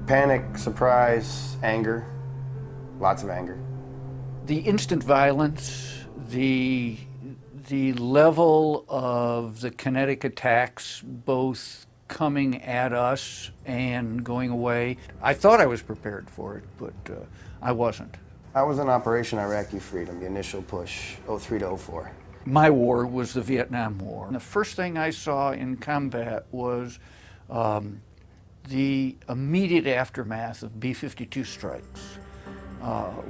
Panic, surprise, anger, lots of anger. The instant violence, the level of the kinetic attacks, both coming at us and going away. I thought I was prepared for it, but I wasn't. I was in Operation Iraqi Freedom, the initial push, 03 to 04. My war was the Vietnam War. And the first thing I saw in combat was the immediate aftermath of B-52 strikes,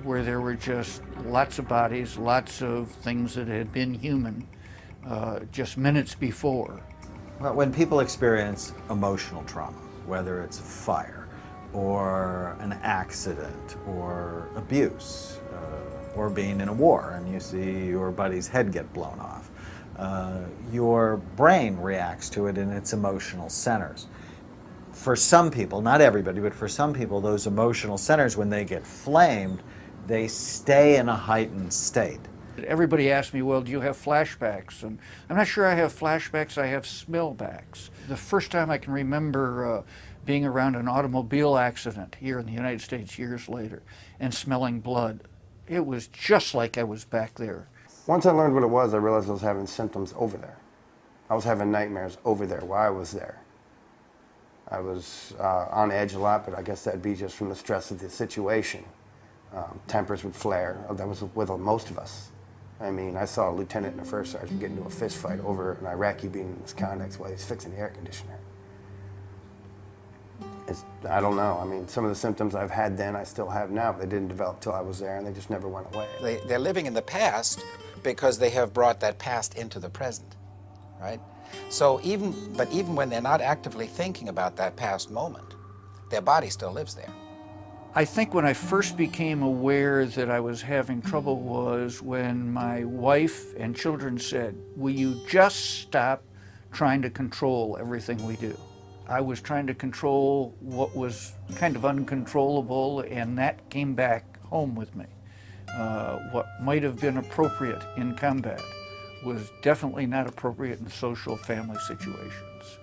where there were just lots of bodies, lots of things that had been human just minutes before. Well, when people experience emotional trauma, whether it's a fire or an accident or abuse or being in a war and you see your buddy's head get blown off, your brain reacts to it in its emotional centers. For some people, not everybody, but for some people, those emotional centers, when they get flamed, they stay in a heightened state. Everybody asked me, well, do you have flashbacks? And I'm not sure I have flashbacks, I have smellbacks. The first time I can remember being around an automobile accident here in the United States years later and smelling blood, it was just like I was back there. Once I learned what it was, I realized I was having symptoms over there. I was having nightmares over there while I was there. I was on edge a lot, but I guess that'd be just from the stress of the situation. Tempers would flare. That was with most of us. I mean, I saw a lieutenant and a first sergeant get into a fist fight over an Iraqi being in misconduct while he was fixing the air conditioner. I don't know. I mean, some of the symptoms I've had then, I still have now, but they didn't develop till I was there, and they just never went away. They're living in the past because they have brought that past into the present, right? So even when they're not actively thinking about that past moment, their body still lives there. I think when I first became aware that I was having trouble was when my wife and children said, will you just stop trying to control everything we do? I was trying to control what was kind of uncontrollable, and that came back home with me. What might have been appropriate in combat was definitely not appropriate in social family situations.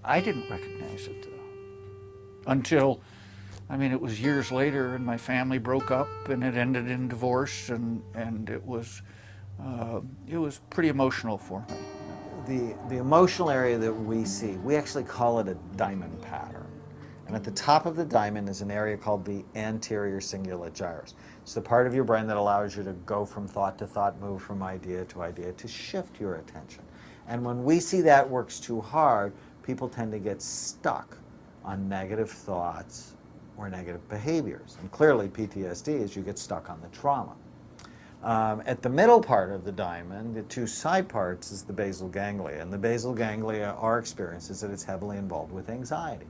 I didn't recognize it though, until, I mean, it was years later and my family broke up and it ended in divorce, and it was pretty emotional for me. The emotional area that we see, we actually call it a diamond pattern. And at the top of the diamond is an area called the anterior cingulate gyrus. It's the part of your brain that allows you to go from thought to thought, move from idea, to shift your attention. And when we see that works too hard, people tend to get stuck on negative thoughts or negative behaviors. And clearly PTSD is you get stuck on the trauma. At the middle part of the diamond, the two side parts, is the basal ganglia. And the basal ganglia, our experience is that it's heavily involved with anxiety.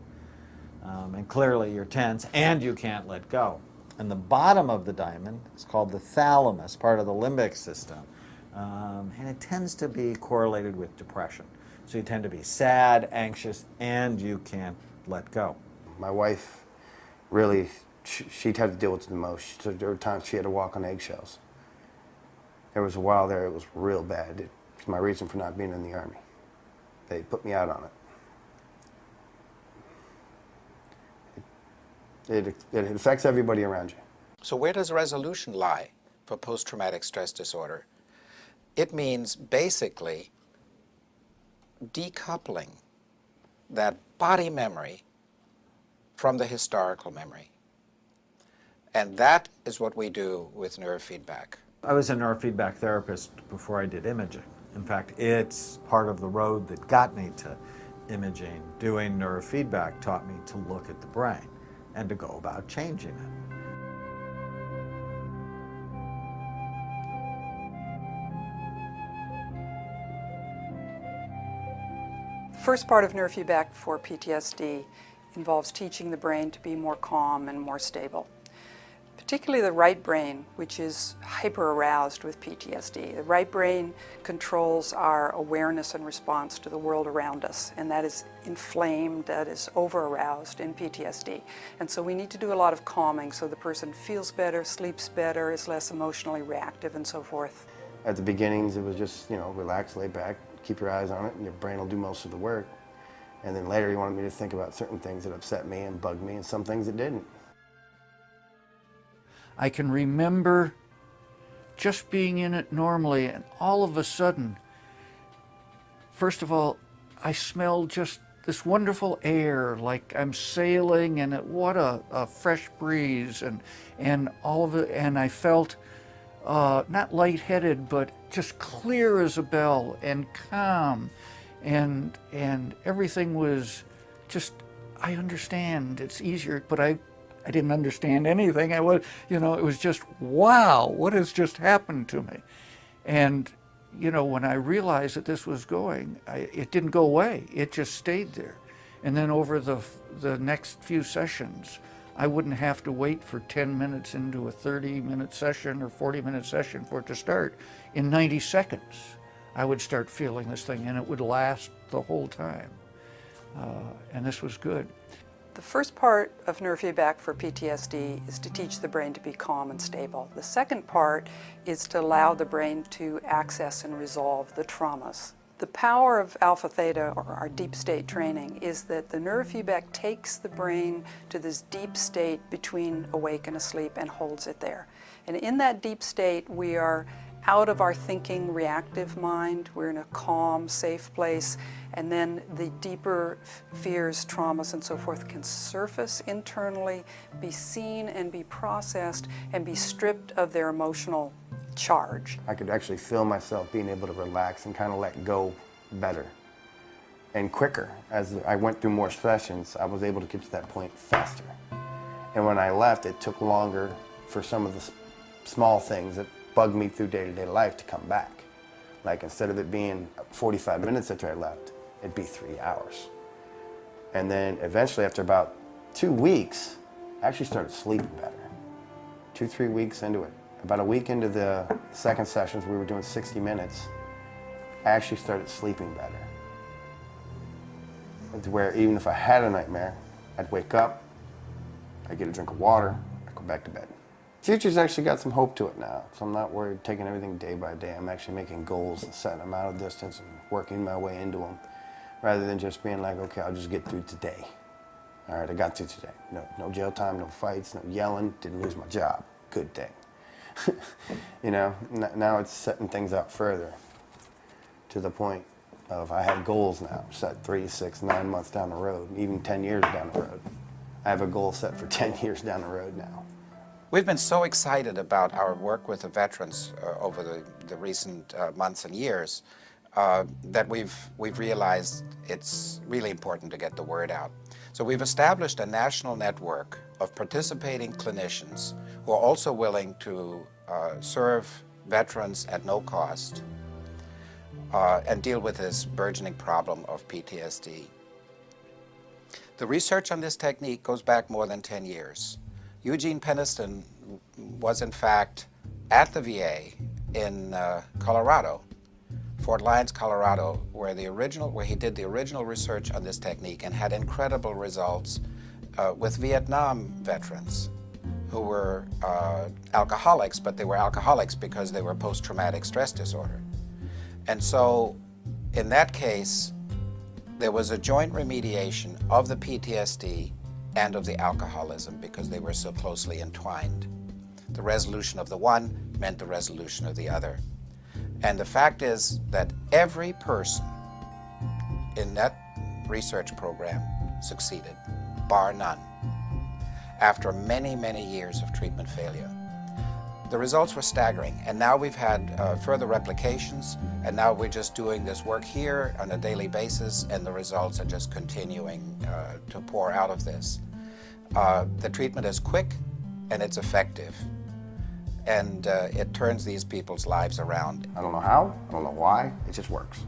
And clearly you're tense and you can't let go. And the bottom of the diamond is called the thalamus, part of the limbic system. And it tends to be correlated with depression. So you tend to be sad, anxious, and you can't let go. My wife really, she'd had to deal with it the most. There were times she had to walk on eggshells. There was a while there it was real bad. It was my reason for not being in the Army. They put me out on it. It affects everybody around you. So where does resolution lie for post-traumatic stress disorder? It means basically decoupling that body memory from the historical memory. And that is what we do with neurofeedback. I was a neurofeedback therapist before I did imaging. In fact, it's part of the road that got me to imaging. Doing neurofeedback taught me to look at the brain and to go about changing it. The first part of neurofeedback for PTSD involves teaching the brain to be more calm and more stable. Particularly the right brain, which is hyper-aroused with PTSD. The right brain controls our awareness and response to the world around us, and that is inflamed, that is over-aroused in PTSD. And so we need to do a lot of calming so the person feels better, sleeps better, is less emotionally reactive, and so forth. At the beginnings, it was just, relax, lay back, keep your eyes on it, and your brain will do most of the work. And then later he wanted me to think about certain things that upset me and bugged me and some things that didn't. I can remember just being in it normally, and all of a sudden, first of all, I smelled just this wonderful air, like I'm sailing, and what a fresh breeze, and all of it, and I felt not lightheaded, but just clear as a bell and calm, and everything was just, I understand, it's easier, but I didn't understand anything. It was just, wow, what has just happened to me? And when I realized that this was going, it didn't go away. It just stayed there. And then over the next few sessions, I wouldn't have to wait for 10 minutes into a 30-minute session or 40-minute session for it to start. In 90 seconds, I would start feeling this thing, and it would last the whole time. And this was good. The first part of neurofeedback for PTSD is to teach the brain to be calm and stable. The second part is to allow the brain to access and resolve the traumas. The power of alpha theta, or our deep state training, is that the neurofeedback takes the brain to this deep state between awake and asleep and holds it there. And in that deep state, we are out of our thinking, reactive mind. We're in a calm, safe place. And then the deeper fears, traumas, and so forth can surface internally, be seen and be processed, and be stripped of their emotional charge. I could actually feel myself being able to relax and kind of let go better and quicker. As I went through more sessions, I was able to get to that point faster. And when I left, it took longer for some of the small things that bugged me through day-to-day life to come back. Like, instead of it being 45 minutes after I left, it'd be 3 hours. And then eventually, after about 2 weeks, I actually started sleeping better. 2-3 weeks into it. About a week into the second sessions, we were doing 60 minutes, I actually started sleeping better. It's where even if I had a nightmare, I'd wake up, I'd get a drink of water, I'd go back to bed. Future's actually got some hope to it now, so I'm not worried taking everything day by day. I'm actually making goals and setting them out of distance and working my way into them, rather than just being like, okay, I'll just get through today. All right, I got through today. No jail time, no fights, no yelling, didn't lose my job. Good day. Now it's setting things out further to the point of I have goals now set 3, 6, 9 months down the road, even 10 years down the road. I have a goal set for 10 years down the road now. We've been so excited about our work with the veterans over the recent months and years that we've realized it's really important to get the word out. So we've established a national network of participating clinicians who are also willing to serve veterans at no cost and deal with this burgeoning problem of PTSD. The research on this technique goes back more than 10 years. Eugene Peniston was in fact at the VA in Colorado, Fort Lyons, Colorado, where he did the original research on this technique and had incredible results with Vietnam veterans who were alcoholics, but they were alcoholics because they were post-traumatic stress disorder. And so in that case, there was a joint remediation of the PTSD and of the alcoholism because they were so closely entwined. The resolution of the one meant the resolution of the other. And the fact is that every person in that research program succeeded, bar none, after many, many years of treatment failure. The results were staggering, and now we've had further replications, and now we're just doing this work here on a daily basis, and the results are just continuing to pour out of this. The treatment is quick and it's effective, and it turns these people's lives around. I don't know how, I don't know why, it just works.